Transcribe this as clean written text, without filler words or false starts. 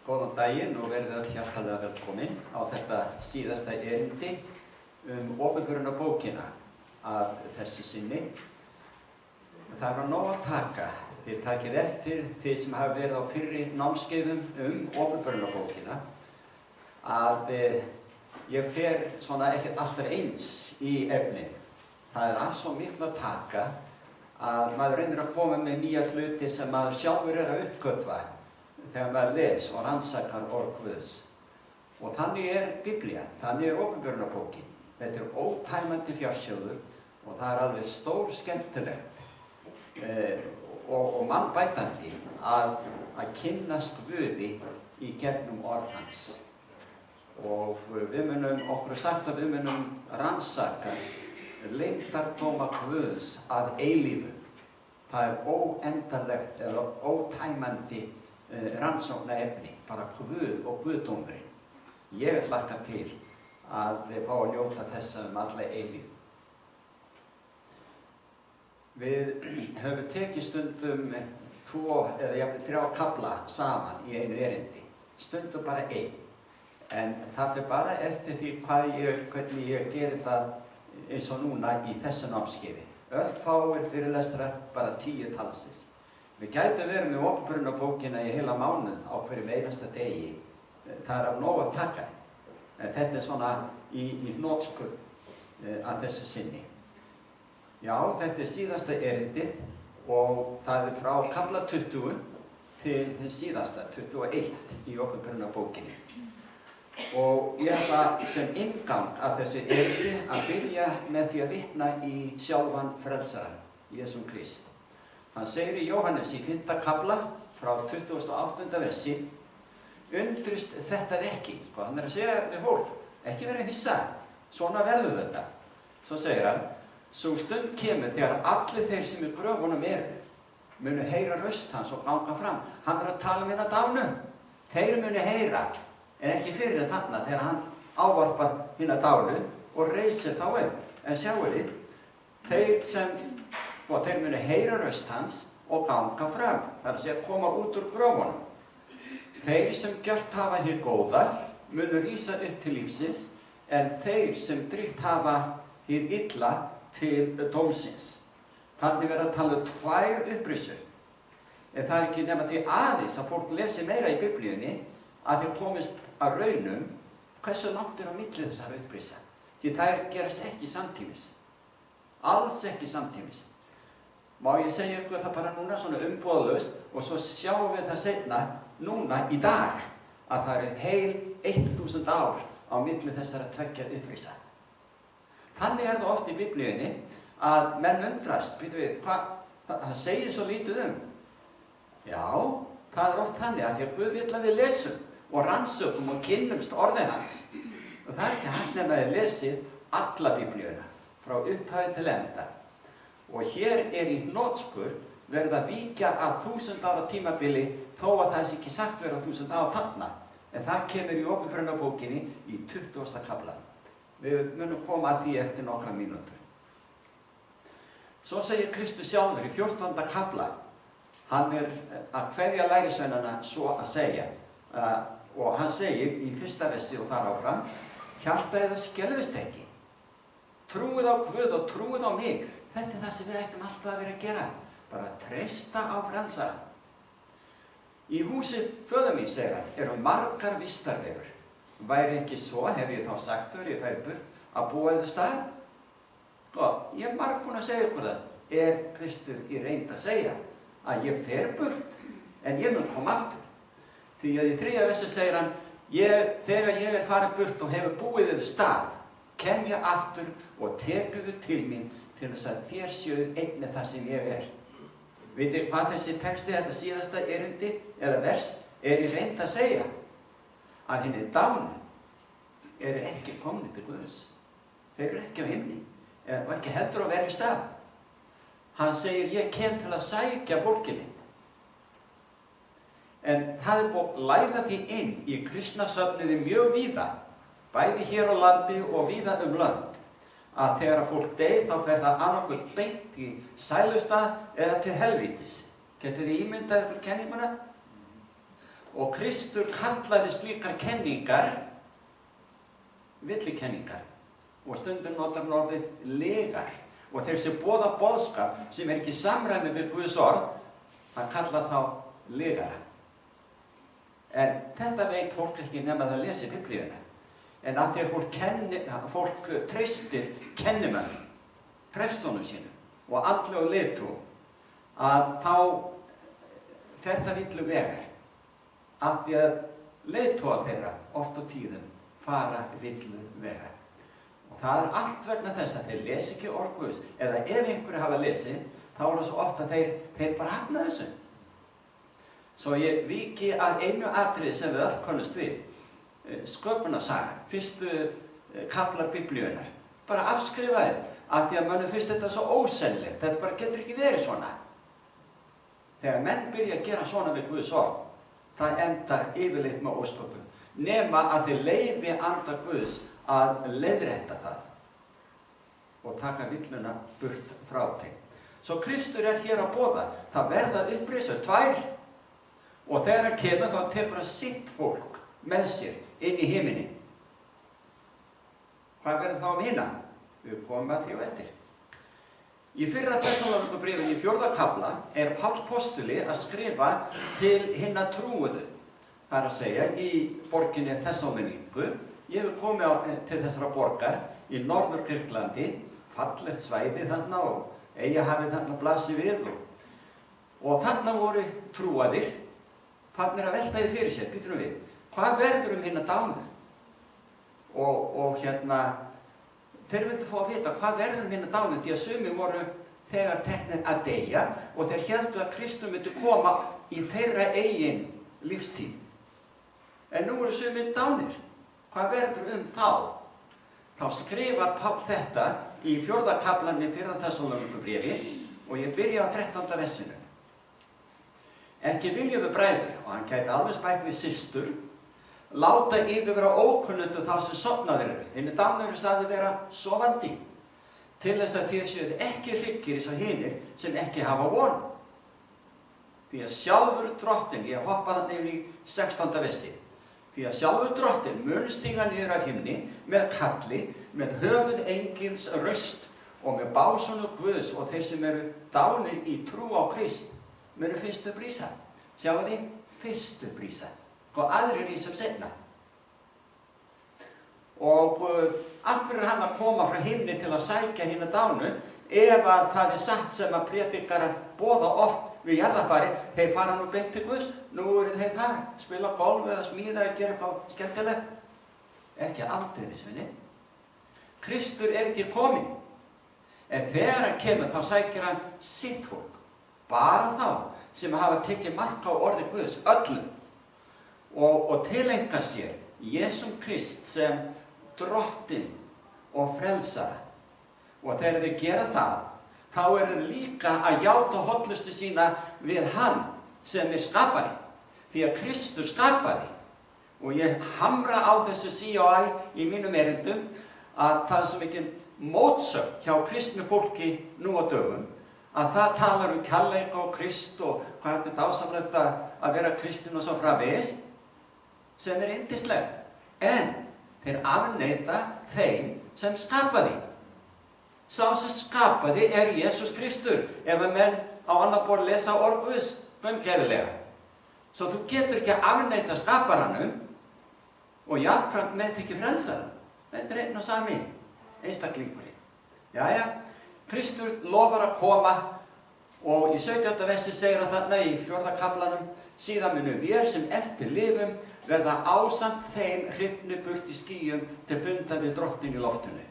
Góðan daginn og verið öll hjartanlega velkomin á þetta síðasta erindi opinberunarbókina að þessi sinni. Það var nóg að taka. Þið takið eftir þið sem hafa verið á fyrri námskeiðum opinberunarbókina að ég fer svona ekkert alltaf eins í efni. Það af svo miklu að taka að maður reynir að koma með nýja hluti sem maður sjálfur að uppgötva þegar maður les og rannsakar orð Guðs. Og þannig Biblían, þannig opinberunarbókin. Þetta ótæmandi fjársjóður og það alveg stór skemmtilegt og mannbætandi að kynnast Guði í gegnum orð hans. Og okkur sagt að við munum rannsaka leyndardóma Guðs að eilífu. Það óendanlegt eða ótæmandi rannsóknarefni, bara Guð og Guðdómurinn. Ég hlakka til að við fá að njóta þessa alla eilífð. Við höfum tekið stundum 2 eða jafnvel 3 kafla saman í einu erindi. Stundum bara 1. En það fer bara eftir því hvernig ég geri það eins og núna í þessu námskeiði. Örfáir fyrirlestrar, bara 10 talsins. Við gætum verið með opinberunarbókina í heila mánuð á hverjum einasta degi. Það af nóg að taka. En þetta svona í hnotskurn að þessu sinni. Já, þetta síðasta erindið og það frá kafla 20 til síðasta, 21 í opinberunarbókinni. Og ég ætla sem inngang að þessu erindi að byrja með því að vitna í sjálfan frelsarann, Jesúm Krist. Hann segir í Jóhannes í 5. kafla frá 28. versi: Undrist þetta ekki. Hann að segja við fólk, ekki vera hissa, svona verður þetta. Svo segir hann, sú stund kemur þegar allir þeir sem í gröfunum munu heyra röst hans og ganga fram. Hann að tala minna dánu. Þeir munu heyra, en ekki fyrir en þarna þegar hann ávarpar hina dánu og reisir þá upp. En sjáu þeir munu heyra röst hans og ganga fram. Það að segja koma út úr gröfunum. Þeir sem gjört hafa hið góða munu rísa upp til lífsins, en þeir sem dríkt hafa hið illa til dómsins. Þannig verður að tala 2 upprisur. En það ekki nema því aðeins að fólk lesi meira í Biblíunni að þeir komist að raunum hversu langt á milli þessara upprisa. Því þær gerast ekki samtímis. Alls ekki samtímis. Má ég segja ykkur það bara núna svona umboðalaust og svo sjáum við það seinna núna í dag að það heil 1000 ár á milli þessara 2 upprisa. Þannig það oft í Biblíunni að menn undrast, býtum við, það segir svo lítið Já, það oft þannig að því að Guð vill að við lesum og rannsökum og kynnumst orðið hans. Og það ekki hægt nema að lesið alla Biblíuna, frá upphafi til enda. Og hér í hnotskurn verið að víkja af 1000 ára tímabili þó að það sé ekki sagt vera 1000 ára þarna. En það kemur í opinberunarbókinni í 20. kafla. Við munum koma að því eftir nokkra mínútur. Svo segir Kristus sjálfur í 14. kafla. Hann að kveðja lærisveinana svo að segja. Og hann segir í 1. versi og þar áfram: Hjarta eða skelfist ekki. Trúið á Guð og trúið á mig. Þetta það sem við ættum alltaf að vera að gera. Bara treysta á frelsarann. Í húsi föður míns, segir hann, margar vistarverur. Væri ekki svo, hef ég þá sagt ég færi burt að búa eða stað? Og ég margbúin að segja ykkur það. Kristur í reynd að segja að ég fer burt, en ég mun koma aftur. Því að í 3. versi segir hann, þegar ég farið burt og hefur búið eða stað, kem ég aftur og tekur þau til mín til þess að þér séu einnig það sem ég Vitið hvað þessi texti, þetta síðasta erindi eða vers í reynd að segja? Að hinni dánu ekki komnir til Guðs. Þeir ekki á himni og ekki heldur að vera í stað. Hann segir, ég kem til að sækja fólkið mitt. En það búið að læra því inn í kristna söfnuði mjög víða, bæði hér á landi og víða lönd, að þegar fólk deyr þá fer það annarkvöld beint í sælustað eða til helvítis. Getið þið ímyndað ykkur kenninguna? Og Kristur kallaði slíkar kenningar villikenningar og stundum notar hann orðið lygar. Og þeir sem boða boðskap sem ekki í samræmi við Guðs orð, hann kallar þá lygara. En þetta veit fólk ekki nema það lesi Biblíuna. En af því að fólk treystir kennimönnum, prestunum sínum og andlegu leiðtogum, að þá fer það villu vegar. Af því að leiðtogar þeirra oft á tíðum fara villu vegar. Og það allt vegna þess að þeir lesi ekki orð Guðs, eða ef einhverju hafa lesið, þá er það svo oft að þeir bara hafna þessu. Svo ég víki að einu atriði sem við öll könnumst við, sköpunarsagan, fyrstu kaflar Biblíunnar. Bara afskrifaðir, af því að mönnum finnst þetta svo ósennilegt, þetta bara getur ekki verið svona. Þegar menn byrja að gera svona við Guðs orð, það endar yfirleitt með ósköpum, nema að þeir leyfi anda Guðs að leiðrétta það og taka villuna burt frá þeim. Svo Kristur hér að boða, það verða uppreisur tvær, og þegar hann kemur þá tekur hann sitt fólk með sér inn í himinin. Hvað verður þá hina? Við komum að því á eftir. Í fyrra Þessalóníkubréfinu í 4. kafla Páll postuli að skrifa til hinna trúuðu. Það að segja í borginni Þessalóníku. Ég hef komið til þessara borgar í Norður-Tyrklandi, fallegt svæði þarna og Eyjahafið þarna blasir við. Og þarna voru trúaðir, farnir að velta því fyrir sér, býtum við, hvað verður hinna dánu? Og þeir vildu fá að vita hvað verður hinna dánu, því að sumir voru þegar teknir að deyja og þeir héldu að Kristur myndi koma í þeirra eigin lífstíð. En nú eru sumir dánir. Hvað verður þá? Þá skrifar Páll þetta í 4. kaflanum í 1. Þessalóníkubréfi og ég byrja á 13. versinu. Ekki viljum við bræður, og hann gæti alveg bætt við systur, láta yfir vera ókunnugt þá sem sofnaðir eru. Hinir dánir eru sagði vera sofandi, til þess að þér séuð ekki hryggir eins og hinir sem ekki hafa von. Því að sjálfur drottinn, ég hoppa þannig yfir í 16. versi, því að sjálfur drottinn mun stíga niður af himni með kalli, með höfuð engils raust og með básunu Guðs, og þeir sem eru dánir í trú á Krist munu fyrstu brísa. Sjáu þið? Fyrstu brísa. Og aðrir rísa seinna. Og af hverju er hann að koma frá himni til að sækja hina dánu, ef að það er satt sem að prédikarar boða oft við jarðarfari, þeir fara nú beint til Guðs, nú eru þeir þar, spila golf eða smíða eða gera eitthvað skemmtilegt. Ekki aldrei þess vinni. Kristur ekki kominn. En þegar hann kemur þá sækir hann sitt fólk. Bara þá sem hafa tekið mark á orði Guðs, öllum, og tileinka sér Jesum Krist sem drottinn og frelsara. Og þegar þeir gera það, þá eru þeir líka að játa hollustu sína við hann sem er skapari. Því að Kristur skapaði. Og ég hamra á þessu sí og æ í mínum erindum að það er svo mikil mótsögn hjá kristnu fólki nú á dögum, að það talar kærleika og Krist og hvað þetta ásamlegt að vera kristinn og svo framvegis, sem er yndislegt. En þeir afneita þeim sem skapaði. Sá sem skapaði er Jesús Kristur, ef að menn á annað borð lesa orð Guðs gaumgæfilega. Svo þú getur ekki að afneita skaparanum og jafnframt meðþykja frelsarann. Þetta er einn og sami einstaklingurinn. Jæja. Kristur lofar að koma og í 17. versi segir hann þarna í 4. kaflanum, síðan munu vér sem eftir lifum verða ásamt þeim hrifnu burt í skýjum til funda við drottinn í loftinu.